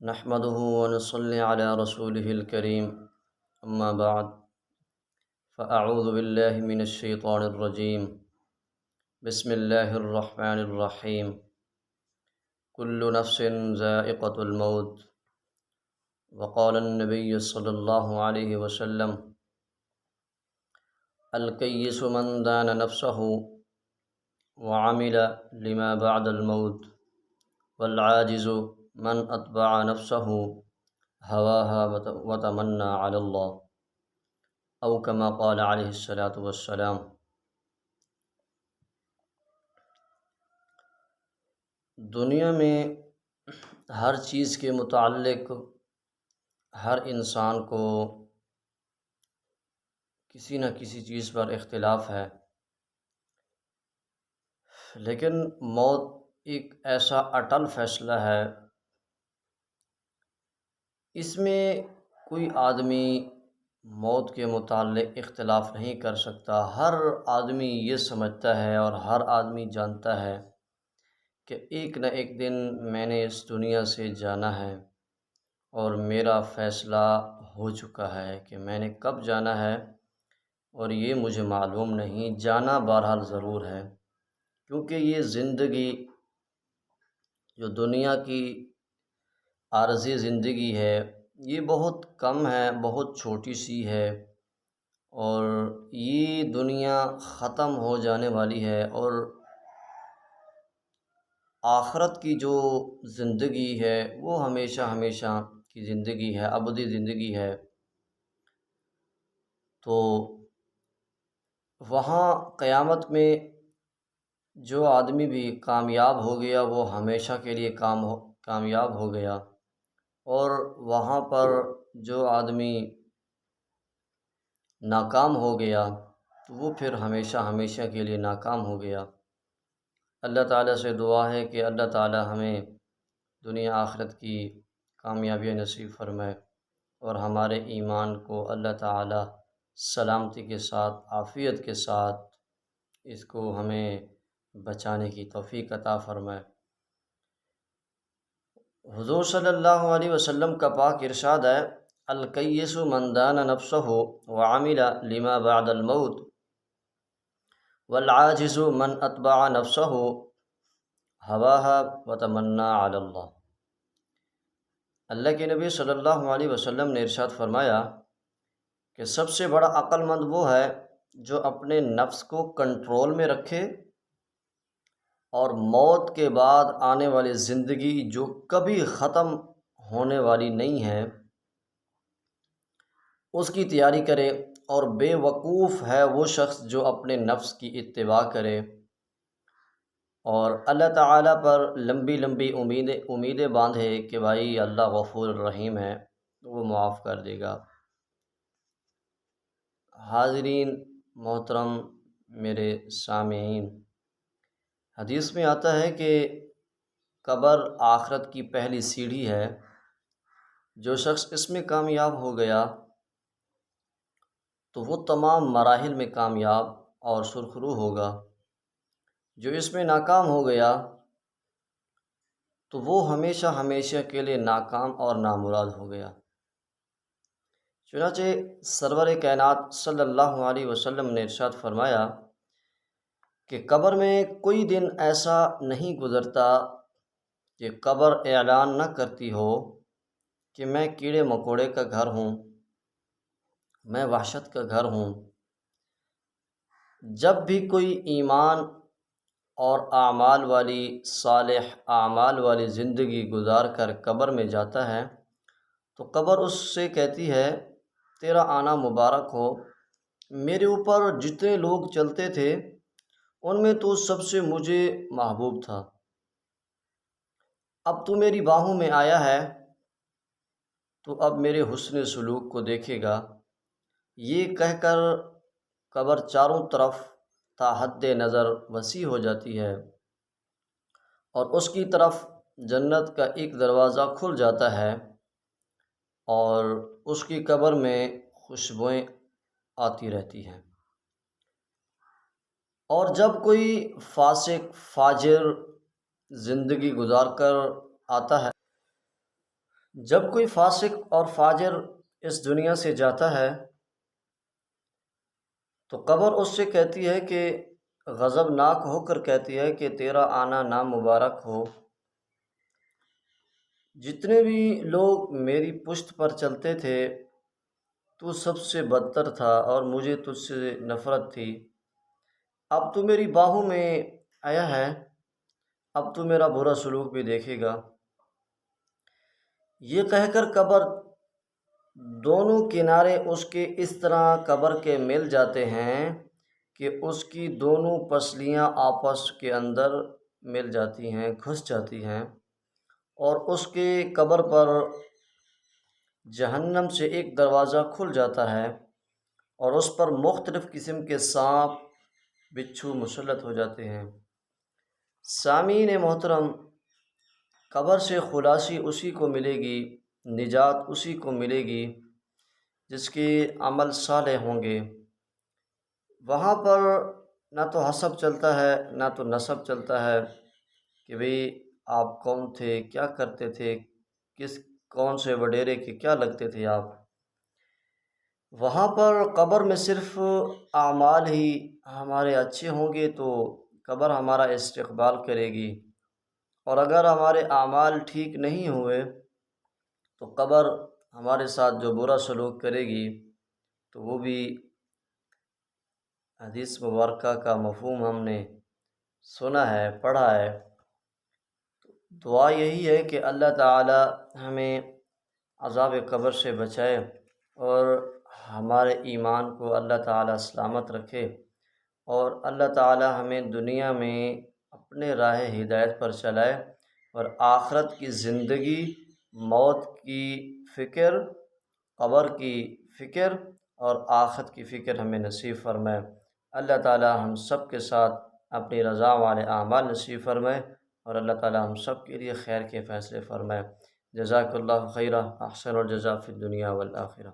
نحمده ونصلي على رسوله الكريم أما بعد فأعوذ بالله من الشيطان الرجيم بسم الله الرحمن الرحيم كل نفس ذائقة الموت وقال النبي صلى الله عليه وسلم الكيس من دان نفسه وعمل لما بعد الموت والعاجز من اتبع نفسه هواها وتمنى على الله او كما قال علیہ الصلاۃ والسلام۔ دنیا میں ہر چیز کے متعلق ہر انسان کو کسی نہ کسی چیز پر اختلاف ہے، لیکن موت ایک ایسا اٹل فیصلہ ہے، اس میں کوئی آدمی موت کے متعلق اختلاف نہیں کر سکتا۔ ہر آدمی یہ سمجھتا ہے اور ہر آدمی جانتا ہے کہ ایک نہ ایک دن میں نے اس دنیا سے جانا ہے اور میرا فیصلہ ہو چکا ہے کہ میں نے کب جانا ہے، اور یہ مجھے معلوم نہیں، جانا بہرحال ضرور ہے، کیونکہ یہ زندگی جو دنیا کی عارضی زندگی ہے یہ بہت کم ہے، بہت چھوٹی سی ہے، اور یہ دنیا ختم ہو جانے والی ہے، اور آخرت کی جو زندگی ہے وہ ہمیشہ ہمیشہ کی زندگی ہے، ابدی زندگی ہے۔ تو وہاں قیامت میں جو آدمی بھی کامیاب ہو گیا وہ ہمیشہ کے لیے کامیاب ہو گیا، اور وہاں پر جو آدمی ناکام ہو گیا تو وہ پھر ہمیشہ ہمیشہ کے لیے ناکام ہو گیا۔ اللہ تعالیٰ سے دعا ہے کہ اللہ تعالیٰ ہمیں دنیا آخرت کی کامیابی نصیب فرمائے، اور ہمارے ایمان کو اللہ تعالیٰ سلامتی کے ساتھ، عافیت کے ساتھ اس کو ہمیں بچانے کی توفیق عطا فرمائے۔ حضور صلی اللہ علیہ وسلم کا پاک ارشاد ہے، الکیس من دان نفسہ وعمل لما بعد الموت والعاجز من اتبع نفسہ هواها وتمنى علی اللہ۔ اللہ کے نبی صلی اللہ علیہ وسلم نے ارشاد فرمایا کہ سب سے بڑا عقل مند وہ ہے جو اپنے نفس کو کنٹرول میں رکھے، اور موت کے بعد آنے والی زندگی جو کبھی ختم ہونے والی نہیں ہے اس کی تیاری کرے، اور بے وقوف ہے وہ شخص جو اپنے نفس کی اتباع کرے اور اللہ تعالیٰ پر لمبی لمبی امیدیں باندھے کہ بھائی اللہ غفور الرحیم ہے، وہ معاف کر دے گا۔ حاضرین محترم، میرے سامعین، حدیث میں آتا ہے کہ قبر آخرت کی پہلی سیڑھی ہے، جو شخص اس میں کامیاب ہو گیا تو وہ تمام مراحل میں کامیاب اور سرخرو ہوگا، جو اس میں ناکام ہو گیا تو وہ ہمیشہ ہمیشہ کے لیے ناکام اور نامراد ہو گیا۔ چنانچہ سرور کائنات صلی اللہ علیہ وسلم نے ارشاد فرمایا کہ قبر میں کوئی دن ایسا نہیں گزرتا کہ قبر اعلان نہ کرتی ہو کہ میں کیڑے مکوڑے کا گھر ہوں، میں وحشت کا گھر ہوں۔ جب بھی کوئی ایمان اور صالح اعمال والی زندگی گزار کر قبر میں جاتا ہے تو قبر اس سے کہتی ہے، تیرا آنا مبارک ہو، میرے اوپر جتنے لوگ چلتے تھے ان میں تو سب سے مجھے محبوب تھا، اب تو میری باہوں میں آیا ہے تو اب میرے حسن سلوک کو دیکھے گا۔ یہ کہہ کر قبر چاروں طرف تا حد نظر وسیع ہو جاتی ہے، اور اس کی طرف جنت کا ایک دروازہ کھل جاتا ہے، اور اس کی قبر میں خوشبوئیں آتی رہتی ہیں۔ اور جب کوئی فاسق فاجر زندگی گزار کر آتا ہے جب کوئی فاسق اور فاجر اس دنیا سے جاتا ہے تو قبر اس سے کہتی ہے کہ غضبناک ہو کر کہتی ہے کہ تیرا آنا نامبارک ہو، جتنے بھی لوگ میری پشت پر چلتے تھے تو سب سے بدتر تھا اور مجھے تجھ سے نفرت تھی، اب تو میری باہوں میں آیا ہے، اب تو میرا برا سلوک بھی دیکھے گا۔ یہ کہہ کر قبر دونوں کنارے اس کے اس طرح قبر کے مل جاتے ہیں کہ اس کی دونوں پسلیاں آپس کے اندر مل جاتی ہیں، گھس جاتی ہیں، اور اس کے قبر پر جہنم سے ایک دروازہ کھل جاتا ہے اور اس پر مختلف قسم کے سانپ بچھو مسلط ہو جاتے ہیں۔ سامعین محترم، قبر سے خلاصی اسی کو ملے گی، نجات اسی کو ملے گی جس کے عمل صالح ہوں گے۔ وہاں پر نہ تو حسب چلتا ہے نہ تو نسب چلتا ہے کہ بھئی آپ کون تھے، کیا کرتے تھے، کون سے وڈیرے کے کیا لگتے تھے آپ۔ وہاں پر قبر میں صرف اعمال ہی ہمارے اچھے ہوں گے تو قبر ہمارا استقبال کرے گی، اور اگر ہمارے اعمال ٹھیک نہیں ہوئے تو قبر ہمارے ساتھ جو برا سلوک کرے گی تو وہ بھی حدیث مبارکہ کا مفہوم ہم نے سنا ہے، پڑھا ہے۔ دعا یہی ہے کہ اللہ تعالی ہمیں عذاب قبر سے بچائے اور ہمارے ایمان کو اللہ تعالی سلامت رکھے، اور اللہ تعالی ہمیں دنیا میں اپنے راہ ہدایت پر چلائے، اور آخرت کی زندگی، موت کی فکر، قبر کی فکر اور آخرت کی فکر ہمیں نصیب فرمائے۔ اللہ تعالی ہم سب کے ساتھ اپنی رضا والے اعمال نصیب فرمائے، اور اللہ تعالی ہم سب کے لیے خیر کے فیصلے فرمائے۔ جزاک اللہ خیرہ، احسن الجزا فی الدنیا والآخرہ۔